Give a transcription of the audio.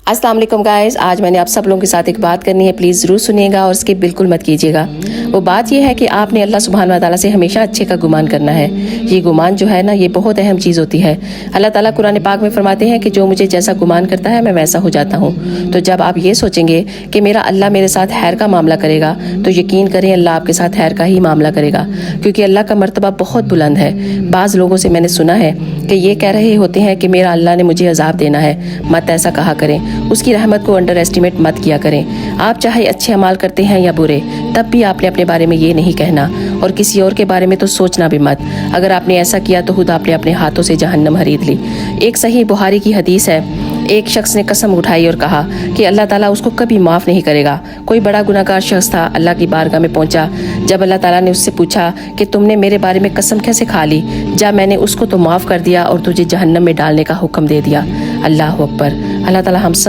अस्सलाम वालेकुम गाइस, आज मैंने आप सब लोगों के साथ एक बात करनी है, प्लीज़ ज़रूर सुनिएगा और स्किप बिल्कुल मत कीजिएगा। वो बात ये है कि आपने अल्लाह सुब्हान व तआला से हमेशा अच्छे का गुमान करना है। ये गुमान जो है ना, ये बहुत अहम चीज़ होती है। अल्लाह ताला कुरान पाक में फरमाते हैं कि जो मुझे जैसा गुमान करता है मैं वैसा हो जाता हूँ। तो जब आप ये सोचेंगे कि मेरा अल्लाह मेरे साथ खैर का मामला करेगा, तो यकीन करें अल्लाह आपके साथ खैर का ही मामला करेगा, क्योंकि अल्लाह का मर्तबा बहुत बुलंद है। बाज़ लोगों से मैंने सुना है कि ये कह रहे होते हैं कि मेरा अल्लाह ने मुझे अजाब देना है। मत ऐसा कहा करें, उसकी रहमत को अंडर एस्टिमेट मत किया करें। आप चाहे अच्छे अमाल करते हैं या बुरे, तब भी आपने अपने बारे में ये नहीं कहना और किसी और के बारे में तो सोचना भी मत। अगर आपने ऐसा किया तो खुद आपने अपने हाथों से जहन्नम खरीद ली। एक सही बुखारी की हदीस है, एक शख्स ने कसम उठाई और कहा कि अल्लाह ताला उसको कभी माफ़ नहीं करेगा। कोई बड़ा गुनाहगार शख्स था, अल्लाह की बारगाह में पहुंचा। जब अल्लाह ताला ने उससे पूछा कि तुमने मेरे बारे में कसम कैसे खा ली, जब मैंने उसको तो माफ़ कर दिया और तुझे जहन्नम में डालने का हुक्म दे दिया। अल्लाह अकबर। अल्लाह ताला हम सब